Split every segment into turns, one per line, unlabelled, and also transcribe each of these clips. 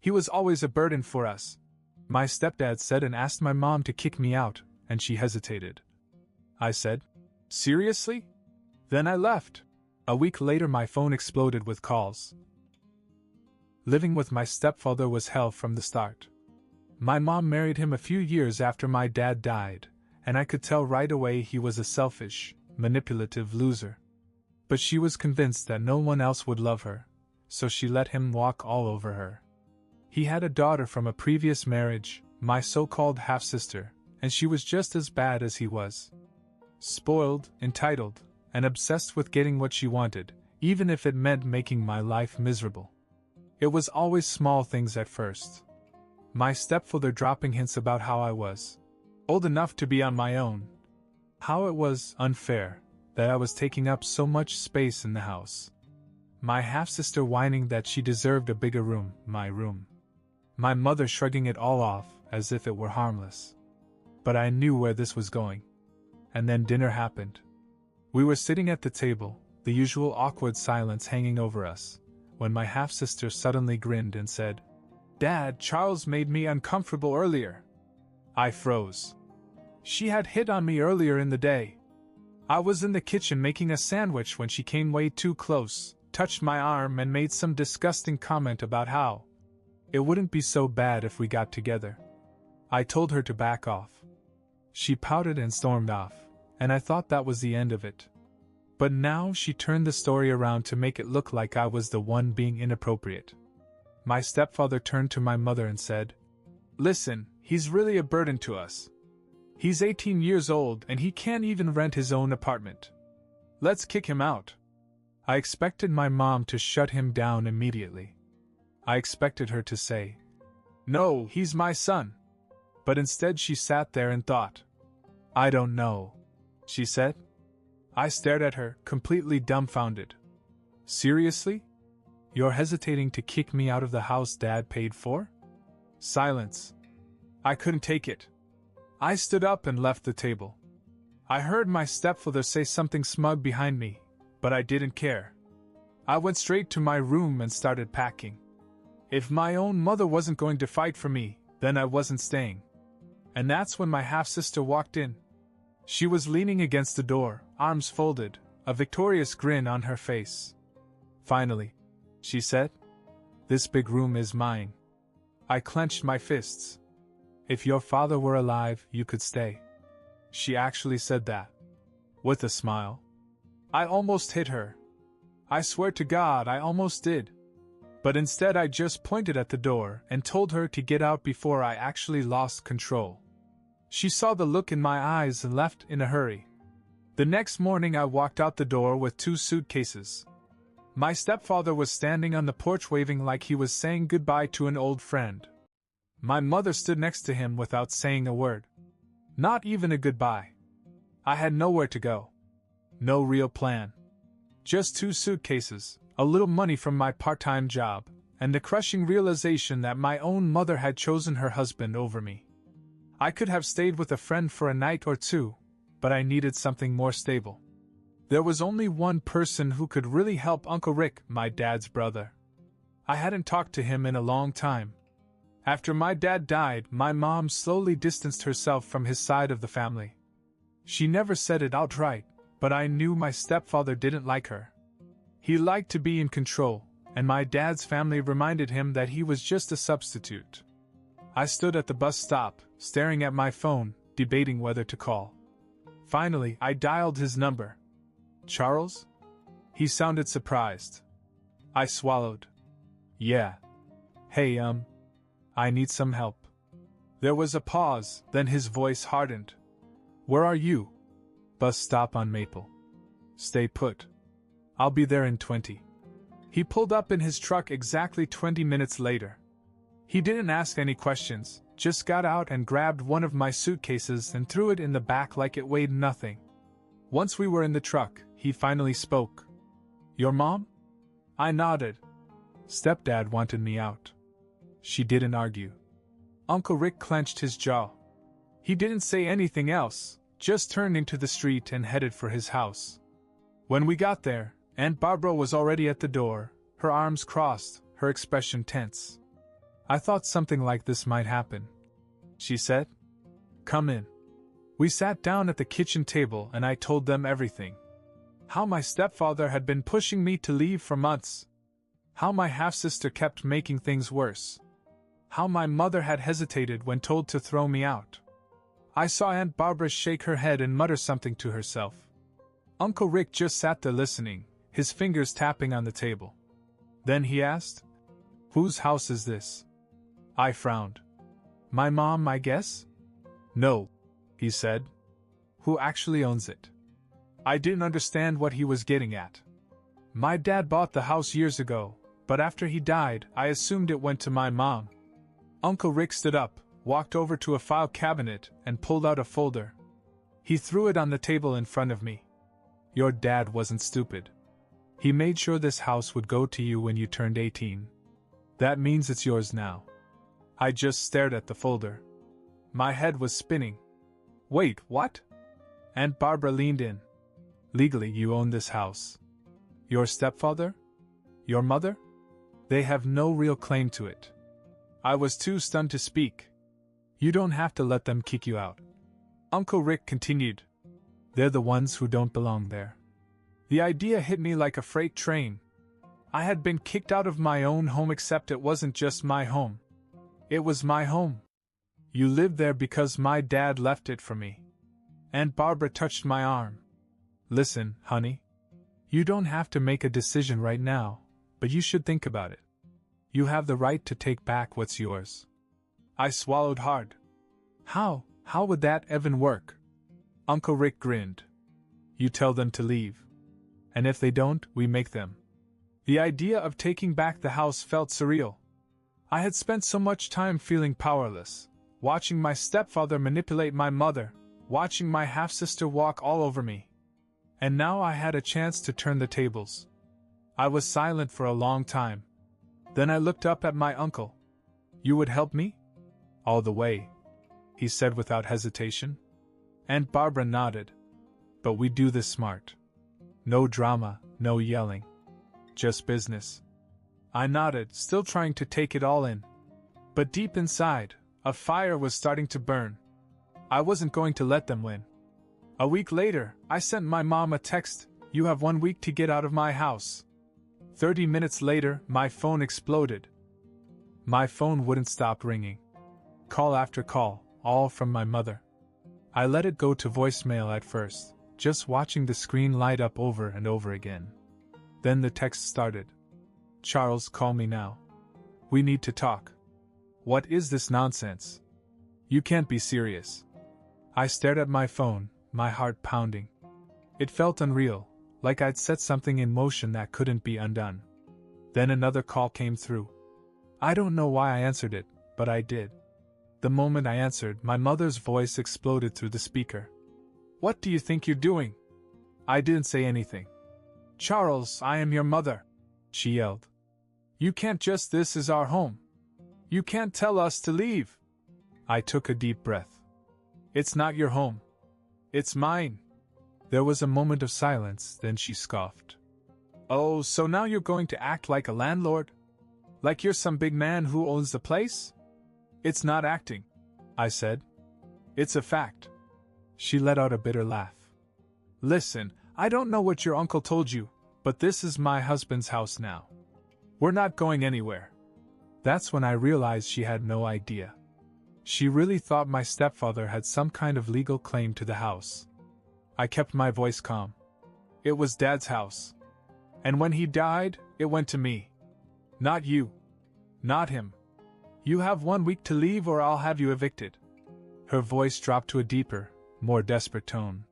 He was always a burden for us, my stepdad said and asked my mom to kick me out, and she hesitated. I said, seriously? Then I left. A week later my phone exploded with calls. Living with my stepfather was hell from the start. My mom married him a few years after my dad died, and I could tell right away he was a selfish, manipulative loser. But she was convinced that no one else would love her, so she let him walk all over her. He had a daughter from a previous marriage, my so-called half-sister, and she was just as bad as he was. Spoiled, entitled, and obsessed with getting what she wanted, even if it meant making my life miserable. It was always small things at first. My stepfather dropping hints about how I was old enough to be on my own. How it was unfair that I was taking up so much space in the house. My half-sister whining that she deserved a bigger room, my room. My mother shrugging it all off as if it were harmless. But I knew where this was going. And then dinner happened. We were sitting at the table, the usual awkward silence hanging over us, when my half-sister suddenly grinned and said, "Dad, Charles made me uncomfortable earlier." I froze. She had hit on me earlier in the day. I was in the kitchen making a sandwich when she came way too close, touched my arm and made some disgusting comment about how it wouldn't be so bad if we got together. I told her to back off. She pouted and stormed off, and I thought that was the end of it. But now she turned the story around to make it look like I was the one being inappropriate. My stepfather turned to my mother and said, "Listen, he's really a burden to us. He's 18 years old and he can't even rent his own apartment. Let's kick him out." I expected my mom to shut him down immediately. I expected her to say, "No, he's my son." But instead she sat there and thought. "I don't know," she said. I stared at her, completely dumbfounded. "Seriously? You're hesitating to kick me out of the house Dad paid for?" Silence. I couldn't take it. I stood up and left the table. I heard my stepfather say something smug behind me, but I didn't care. I went straight to my room and started packing. If my own mother wasn't going to fight for me, then I wasn't staying. And that's when my half-sister walked in. She was leaning against the door, arms folded, a victorious grin on her face. "Finally," she said, "this big room is mine." I clenched my fists. "If your father were alive, you could stay." She actually said that. With a smile. I almost hit her. I swear to God I almost did. But instead I just pointed at the door and told her to get out before I actually lost control. She saw the look in my eyes and left in a hurry. The next morning I walked out the door with 2 suitcases. My stepfather was standing on the porch waving like he was saying goodbye to an old friend. My mother stood next to him without saying a word. Not even a goodbye. I had nowhere to go. No real plan. Just 2 suitcases, a little money from my part-time job, and the crushing realization that my own mother had chosen her husband over me. I could have stayed with a friend for a night or 2, but I needed something more stable. There was only one person who could really help Uncle Rick, my dad's brother. I hadn't talked to him in a long time. After my dad died, my mom slowly distanced herself from his side of the family. She never said it outright, but I knew my stepfather didn't like her. He liked to be in control, and my dad's family reminded him that he was just a substitute. I stood at the bus stop, staring at my phone, debating whether to call. Finally, I dialed his number. "Charles?" He sounded surprised. I swallowed. "Yeah. Hey, I need some help." There was a pause, then his voice hardened. "Where are you?" "Bus stop on Maple." "Stay put. I'll be there in 20. He pulled up in his truck exactly 20 minutes later. He didn't ask any questions, just got out and grabbed one of my suitcases and threw it in the back like it weighed nothing. Once we were in the truck, he finally spoke. "Your mom?" I nodded. "Stepdad wanted me out." She didn't argue. Uncle Rick clenched his jaw. He didn't say anything else, just turned into the street and headed for his house. When we got there, Aunt Barbara was already at the door, her arms crossed, her expression tense. I thought something like this might happen, she said. Come in. We sat down at the kitchen table and I told them everything. How my stepfather had been pushing me to leave for months. How my half-sister kept making things worse. How my mother had hesitated when told to throw me out. I saw Aunt Barbara shake her head and mutter something to herself. Uncle Rick just sat there listening, his fingers tapping on the table. Then he asked, "Whose house is this?" I frowned. My mom, I guess? No, he said. Who actually owns it? I didn't understand what he was getting at. My dad bought the house years ago, but after he died, I assumed it went to my mom. Uncle Rick stood up, walked over to a file cabinet, and pulled out a folder. He threw it on the table in front of me. Your dad wasn't stupid. He made sure this house would go to you when you turned 18. That means it's yours now. I just stared at the folder. My head was spinning. Wait, what? Aunt Barbara leaned in. Legally, you own this house. Your stepfather? Your mother? They have no real claim to it. I was too stunned to speak. You don't have to let them kick you out. Uncle Rick continued. They're the ones who don't belong there. The idea hit me like a freight train. I had been kicked out of my own home, except it wasn't just my home. It was my home. You lived there because my dad left it for me. Aunt Barbara touched my arm. Listen, honey. You don't have to make a decision right now, but you should think about it. You have the right to take back what's yours. I swallowed hard. How would that even work? Uncle Rick grinned. You tell them to leave. And if they don't, we make them. The idea of taking back the house felt surreal. I had spent so much time feeling powerless, watching my stepfather manipulate my mother, watching my half-sister walk all over me. And now I had a chance to turn the tables. I was silent for a long time. Then I looked up at my uncle. You would help me? All the way, he said without hesitation. Aunt Barbara nodded. But we do this smart. No drama, no yelling. Just business. I nodded, still trying to take it all in. But deep inside, a fire was starting to burn. I wasn't going to let them win. A week later, I sent my mom a text, "You have 1 week to get out of my house." 30 minutes later, my phone exploded. My phone wouldn't stop ringing. Call after call, all from my mother. I let it go to voicemail at first, just watching the screen light up over and over again. Then the text started. Charles, call me now. We need to talk. What is this nonsense? You can't be serious. I stared at my phone, my heart pounding. It felt unreal, like I'd set something in motion that couldn't be undone. Then another call came through. I don't know why I answered it, but I did. The moment I answered, my mother's voice exploded through the speaker. What do you think you're doing? I didn't say anything. Charles, I am your mother, she yelled. You can't just, this is our home. You can't tell us to leave. I took a deep breath. It's not your home. It's mine. There was a moment of silence, then she scoffed. Oh, so now you're going to act like a landlord? Like you're some big man who owns the place? It's not acting, I said. It's a fact. She let out a bitter laugh. Listen, I don't know what your uncle told you, but this is my husband's house now. We're not going anywhere. That's when I realized she had no idea. She really thought my stepfather had some kind of legal claim to the house. I kept my voice calm. It was Dad's house. And when he died, it went to me. Not you. Not him. You have 1 week to leave or I'll have you evicted. Her voice dropped to a deeper, more desperate tone.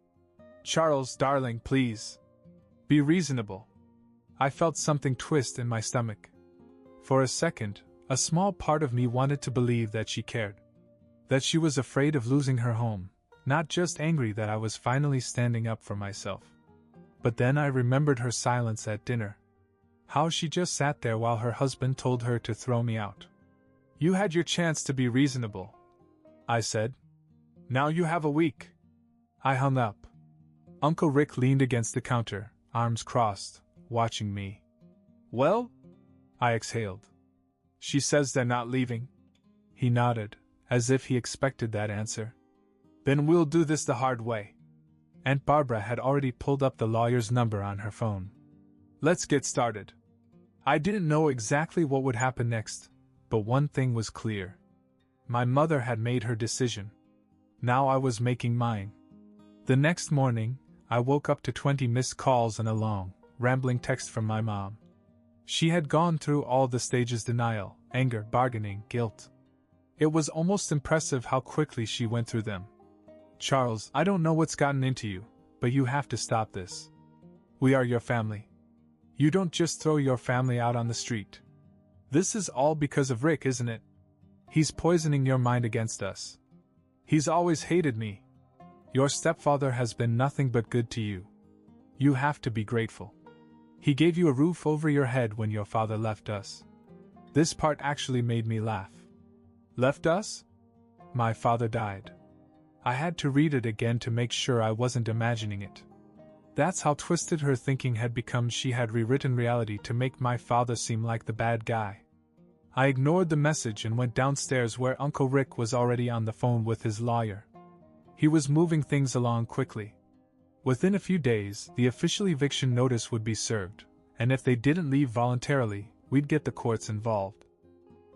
Charles, darling, please. Be reasonable. I felt something twist in my stomach. For a second, a small part of me wanted to believe that she cared. That she was afraid of losing her home, not just angry that I was finally standing up for myself. But then I remembered her silence at dinner. How she just sat there while her husband told her to throw me out. You had your chance to be reasonable, I said. Now you have a week. I hung up. Uncle Rick leaned against the counter, arms crossed, watching me. Well? I exhaled. She says they're not leaving. He nodded, as if he expected that answer. Then we'll do this the hard way. Aunt Barbara had already pulled up the lawyer's number on her phone. Let's get started. I didn't know exactly what would happen next, but one thing was clear. My mother had made her decision. Now I was making mine. The next morning, I woke up to 20 missed calls and a long, rambling text from my mom. She had gone through all the stages: denial, anger, bargaining, guilt. It was almost impressive how quickly she went through them. Charles, I don't know what's gotten into you, but you have to stop this. We are your family. You don't just throw your family out on the street. This is all because of Rick, isn't it? He's poisoning your mind against us. He's always hated me. Your stepfather has been nothing but good to you. You have to be grateful. He gave you a roof over your head when your father left us. This part actually made me laugh. Left us? My father died. I had to read it again to make sure I wasn't imagining it. That's how twisted her thinking had become. She had rewritten reality to make my father seem like the bad guy. I ignored the message and went downstairs where Uncle Rick was already on the phone with his lawyer. He was moving things along quickly. Within a few days, the official eviction notice would be served, and if they didn't leave voluntarily, we'd get the courts involved.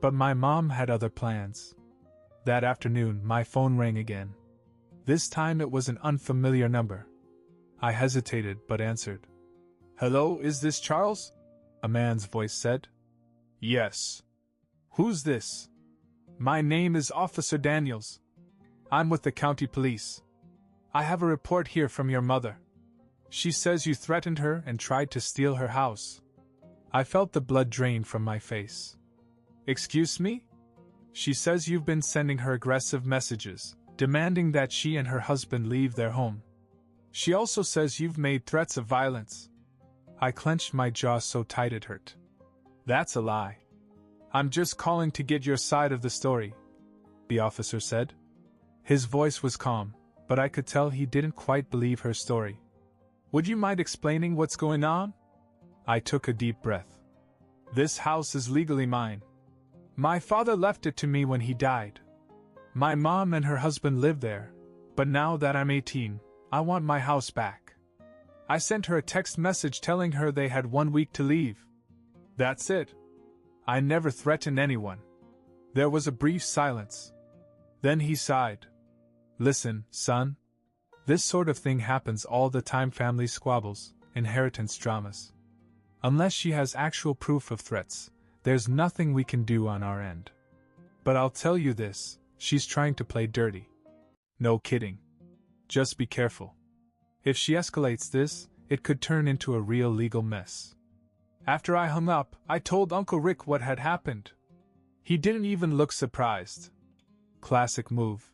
But my mom had other plans. That afternoon, my phone rang again. This time it was an unfamiliar number. I hesitated but answered. Hello, is this Charles? A man's voice said. Yes. Who's this? My name is Officer Daniels. I'm with the county police. I have a report here from your mother. She says you threatened her and tried to steal her house. I felt the blood drain from my face. Excuse me? She says you've been sending her aggressive messages, demanding that she and her husband leave their home. She also says you've made threats of violence. I clenched my jaw so tight it hurt. That's a lie. I'm just calling to get your side of the story, the officer said. His voice was calm, but I could tell he didn't quite believe her story. Would you mind explaining what's going on? I took a deep breath. This house is legally mine. My father left it to me when he died. My mom and her husband live there, but now that I'm 18, I want my house back. I sent her a text message telling her they had 1 week to leave. That's it. I never threatened anyone. There was a brief silence. Then he sighed. Listen, son. This sort of thing happens all the time: family squabbles, inheritance dramas. Unless she has actual proof of threats, there's nothing we can do on our end. But I'll tell you this, she's trying to play dirty. No kidding. Just be careful. If she escalates this, it could turn into a real legal mess. After I hung up, I told Uncle Rick what had happened. He didn't even look surprised. Classic move.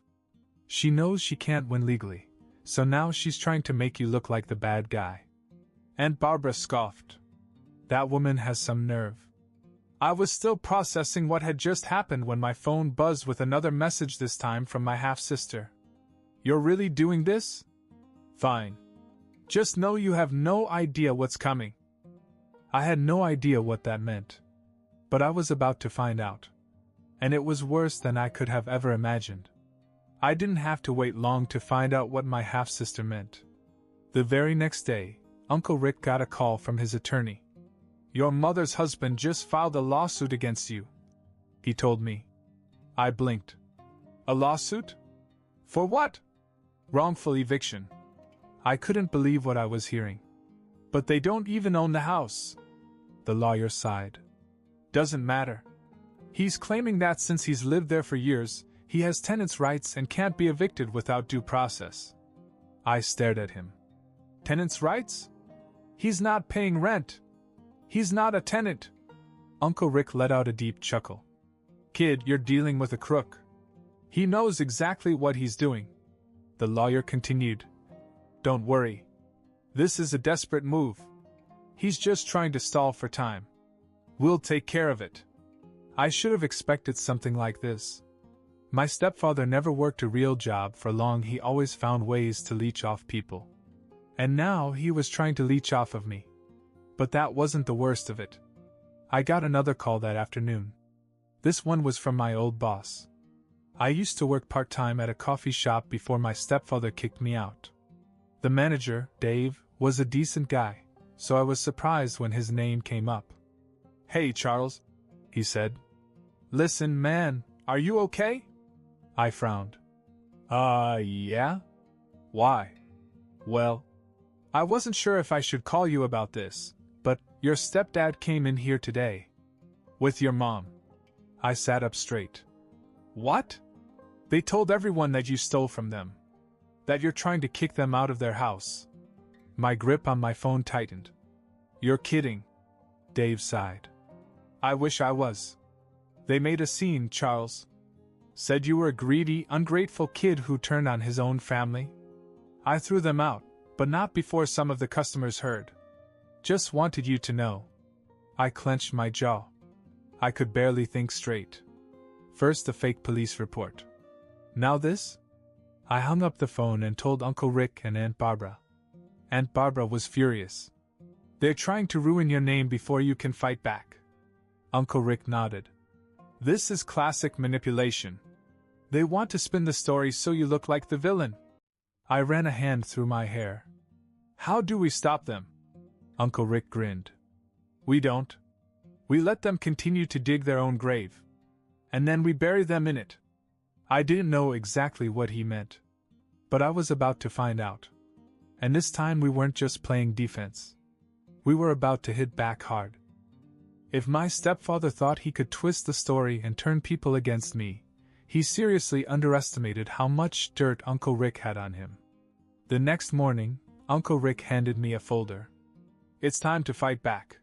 She knows she can't win legally, so now she's trying to make you look like the bad guy. Aunt Barbara scoffed. That woman has some nerve. I was still processing what had just happened when my phone buzzed with another message, this time from my half-sister. You're really doing this? Fine. Just know you have no idea what's coming. I had no idea what that meant. But I was about to find out. And it was worse than I could have ever imagined. I didn't have to wait long to find out what my half-sister meant. The very next day, Uncle Rick got a call from his attorney. Your mother's husband just filed a lawsuit against you, he told me. I blinked. A lawsuit? For what? Wrongful eviction. I couldn't believe what I was hearing. But they don't even own the house. The lawyer sighed. Doesn't matter. He's claiming that since he's lived there for years, he has tenants' rights and can't be evicted without due process. I stared at him. Tenants' rights? He's not paying rent. He's not a tenant. Uncle Rick let out a deep chuckle. Kid, you're dealing with a crook. He knows exactly what he's doing. The lawyer continued. Don't worry. This is a desperate move. He's just trying to stall for time. We'll take care of it. I should have expected something like this. My stepfather never worked a real job for long. He always found ways to leech off people. And now he was trying to leech off of me. But that wasn't the worst of it. I got another call that afternoon. This one was from my old boss. I used to work part-time at a coffee shop before my stepfather kicked me out. The manager, Dave, was a decent guy, so I was surprised when his name came up. "Hey, Charles," he said. "Listen, man, are you okay?" I frowned. Yeah? Why?" "Well, I wasn't sure if I should call you about this, but your stepdad came in here today. With your mom." I sat up straight. "What?" "They told everyone that you stole from them. That you're trying to kick them out of their house." My grip on my phone tightened. "You're kidding." Dave sighed. "I wish I was. They made a scene, Charles. Said you were a greedy, ungrateful kid who turned on his own family. I threw them out, but not before some of the customers heard. Just wanted you to know." I clenched my jaw. I could barely think straight. First the fake police report. Now this? I hung up the phone and told Uncle Rick and Aunt Barbara. Aunt Barbara was furious. "They're trying to ruin your name before you can fight back." Uncle Rick nodded. "This is classic manipulation. They want to spin the story so you look like the villain." I ran a hand through my hair. "How do we stop them?" Uncle Rick grinned. "We don't. We let them continue to dig their own grave. And then we bury them in it." I didn't know exactly what he meant. But I was about to find out. And this time we weren't just playing defense. We were about to hit back hard. If my stepfather thought he could twist the story and turn people against me, he seriously underestimated how much dirt Uncle Rick had on him. The next morning, Uncle Rick handed me a folder. "It's time to fight back,"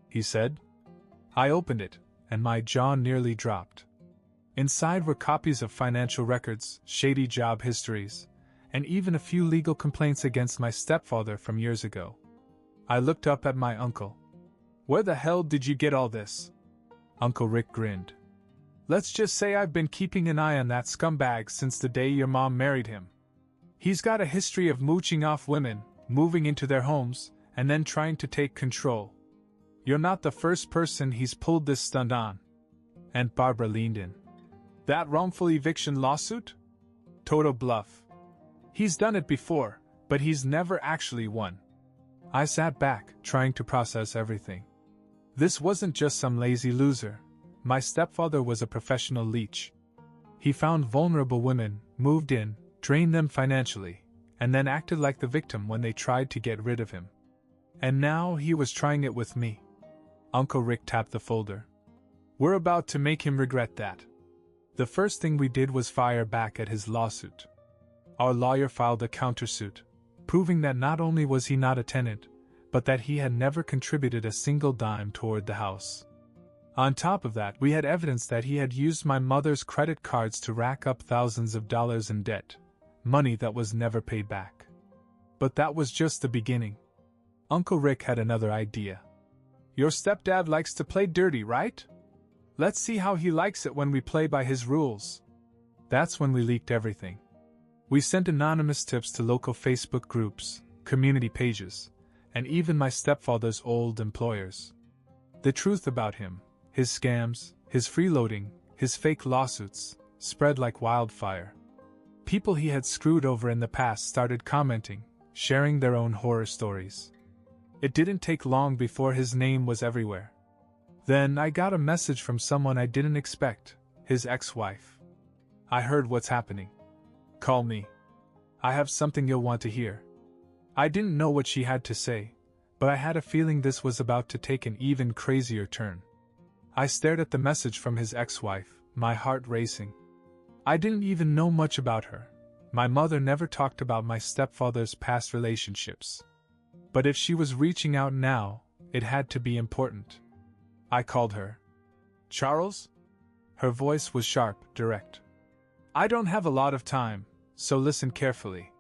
he said. I opened it, and my jaw nearly dropped. Inside were copies of financial records, shady job histories, and even a few legal complaints against my stepfather from years ago. I looked up at my uncle. "Where the hell did you get all this?" Uncle Rick grinned. "Let's just say I've been keeping an eye on that scumbag since the day your mom married him. He's got a history of mooching off women, moving into their homes, and then trying to take control. You're not the first person he's pulled this stunt on." Aunt Barbara leaned in. "That wrongful eviction lawsuit? Total bluff. He's done it before, but he's never actually won." I sat back, trying to process everything. This wasn't just some lazy loser. My stepfather was a professional leech. He found vulnerable women, moved in, drained them financially, and then acted like the victim when they tried to get rid of him. And now he was trying it with me. Uncle Rick tapped the folder. "We're about to make him regret that." The first thing we did was fire back at his lawsuit. Our lawyer filed a countersuit, proving that not only was he not a tenant, but that he had never contributed a single dime toward the house. On top of that, we had evidence that he had used my mother's credit cards to rack up thousands of dollars in debt, money that was never paid back. But that was just the beginning. Uncle Rick had another idea. "Your stepdad likes to play dirty, right? Let's see how he likes it when we play by his rules." That's when we leaked everything. We sent anonymous tips to local Facebook groups, community pages, and even my stepfather's old employers. The truth about him, his scams, his freeloading, his fake lawsuits, spread like wildfire. People he had screwed over in the past started commenting, sharing their own horror stories. It didn't take long before his name was everywhere. Then I got a message from someone I didn't expect, his ex-wife. "I heard what's happening. Call me. I have something you'll want to hear." I didn't know what she had to say, but I had a feeling this was about to take an even crazier turn. I stared at the message from his ex-wife, my heart racing. I didn't even know much about her. My mother never talked about my stepfather's past relationships. But if she was reaching out now, it had to be important. I called her. "Charles?" Her voice was sharp, direct. "I don't have a lot of time, so listen carefully."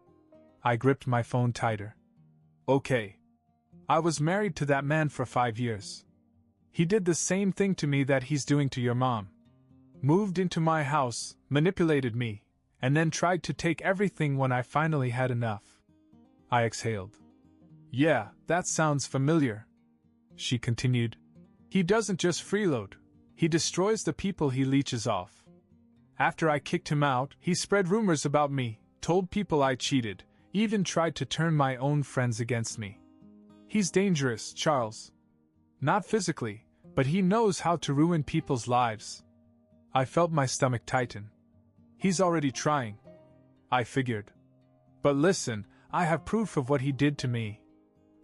I gripped my phone tighter. "Okay. I was married to that man for 5 years. He did the same thing to me that he's doing to your mom. Moved into my house, manipulated me, and then tried to take everything when I finally had enough." I exhaled. "Yeah, that sounds familiar," she continued. "He doesn't just freeload. He destroys the people he leeches off. After I kicked him out, he spread rumors about me, told people I cheated, even tried to turn my own friends against me. He's dangerous, Charles. Not physically, but he knows how to ruin people's lives. I felt my stomach tighten. He's already trying, I figured. But listen, I have proof of what he did to me.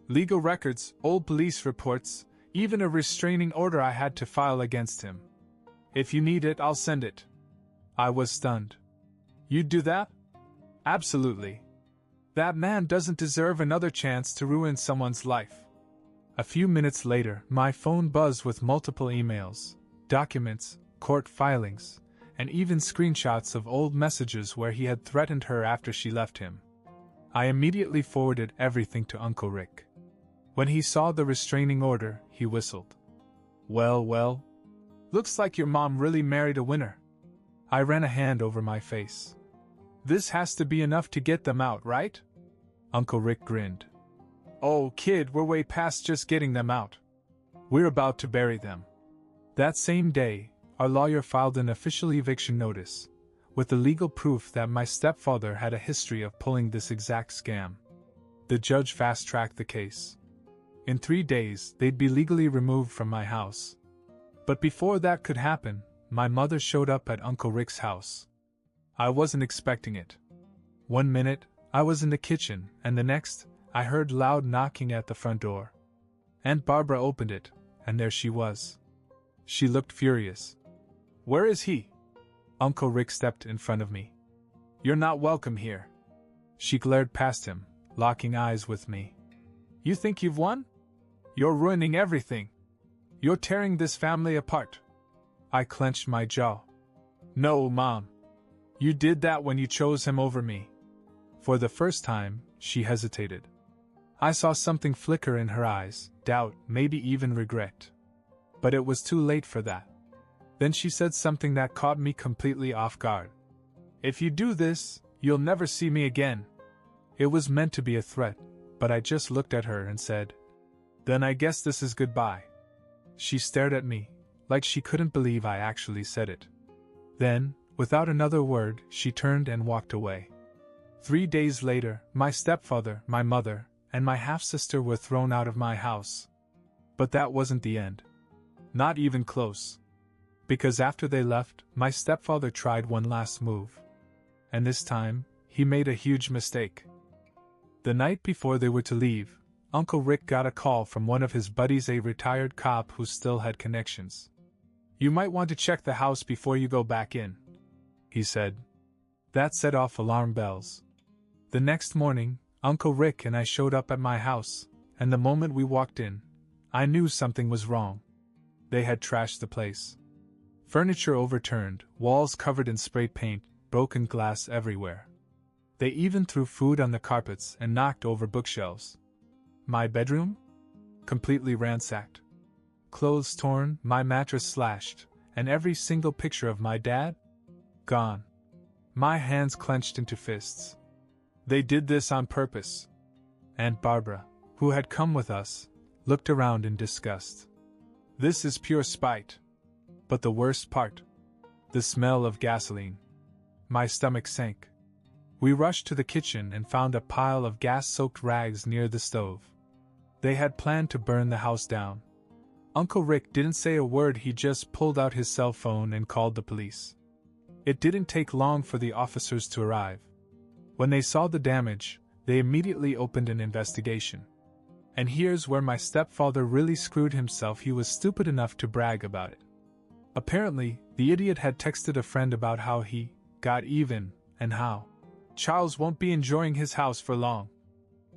Legal records, old police reports, even a restraining order I had to file against him. If you need it, I'll send it. I was stunned. You'd do that? Absolutely. That man doesn't deserve another chance to ruin someone's life. A few minutes later, my phone buzzed with multiple emails, documents, court filings, and even screenshots of old messages where he had threatened her after she left him. I immediately forwarded everything to Uncle Rick. When he saw the restraining order, he whistled. Well, looks like your mom really married a winner. I ran a hand over my face. This has to be enough to get them out, right? Uncle Rick grinned. Oh, kid, we're way past just getting them out. We're about to bury them. That same day, our lawyer filed an official eviction notice, with the legal proof that my stepfather had a history of pulling this exact scam. The judge fast-tracked the case. In 3 days, they'd be legally removed from my house. But before that could happen, my mother showed up at Uncle Rick's house. I wasn't expecting it. 1 minute, I was in the kitchen, and the next, I heard loud knocking at the front door. Aunt Barbara opened it, and there she was. She looked furious. Where is he? Uncle Rick stepped in front of me. You're not welcome here. She glared past him, locking eyes with me. You think you've won? You're ruining everything. You're tearing this family apart. I clenched my jaw. No, Mom. You did that when you chose him over me. For the first time, she hesitated. I saw something flicker in her eyes, doubt, maybe even regret. But it was too late for that. Then she said something that caught me completely off guard. If you do this, you'll never see me again. It was meant to be a threat, but I just looked at her and said, Then I guess this is goodbye. She stared at me, like she couldn't believe I actually said it. Then, without another word, she turned and walked away. 3 days later, my stepfather, my mother, and my half-sister were thrown out of my house. But that wasn't the end. Not even close. Because after they left, my stepfather tried one last move. And this time, he made a huge mistake. The night before they were to leave, Uncle Rick got a call from one of his buddies, a retired cop who still had connections. You might want to check the house before you go back in, he said. That set off alarm bells. The next morning, Uncle Rick and I showed up at my house, and the moment we walked in, I knew something was wrong. They had trashed the place. Furniture overturned, walls covered in spray paint, broken glass everywhere. They even threw food on the carpets and knocked over bookshelves. My bedroom? Completely ransacked. Clothes torn, my mattress slashed, and every single picture of my dad? Gone. My hands clenched into fists. They did this on purpose. Aunt Barbara, who had come with us, looked around in disgust. This is pure spite. But the worst part? The smell of gasoline. My stomach sank. We rushed to the kitchen and found a pile of gas-soaked rags near the stove. They had planned to burn the house down. Uncle Rick didn't say a word, he just pulled out his cell phone and called the police. It didn't take long for the officers to arrive. When they saw the damage, they immediately opened an investigation. And here's where my stepfather really screwed himself. He was stupid enough to brag about it. Apparently, the idiot had texted a friend about how he got even, and how Charles won't be enjoying his house for long.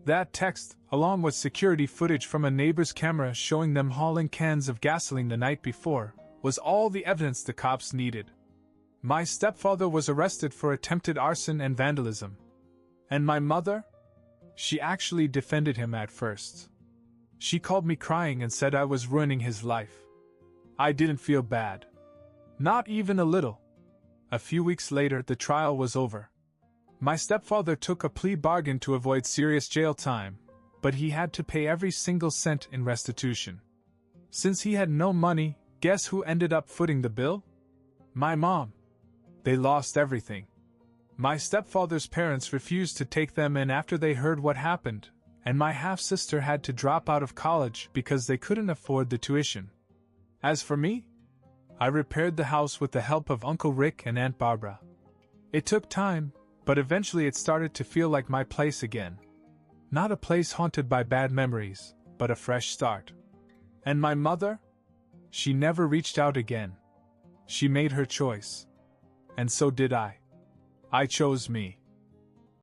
That text, along with security footage from a neighbor's camera showing them hauling cans of gasoline the night before, was all the evidence the cops needed. My stepfather was arrested for attempted arson and vandalism. And my mother? She actually defended him at first. She called me crying and said I was ruining his life. I didn't feel bad. Not even a little. A few weeks later, the trial was over. My stepfather took a plea bargain to avoid serious jail time, but he had to pay every single cent in restitution. Since he had no money, Guess who ended up footing the bill? My mom. They lost everything. My stepfather's parents refused to take them in after they heard what happened, and my half-sister had to drop out of college because they couldn't afford the tuition. As for me, I repaired the house with the help of Uncle Rick and Aunt Barbara. It took time, but eventually it started to feel like my place again. Not a place haunted by bad memories, but a fresh start. And my mother? She never reached out again. She made her choice. And so did I. I chose me.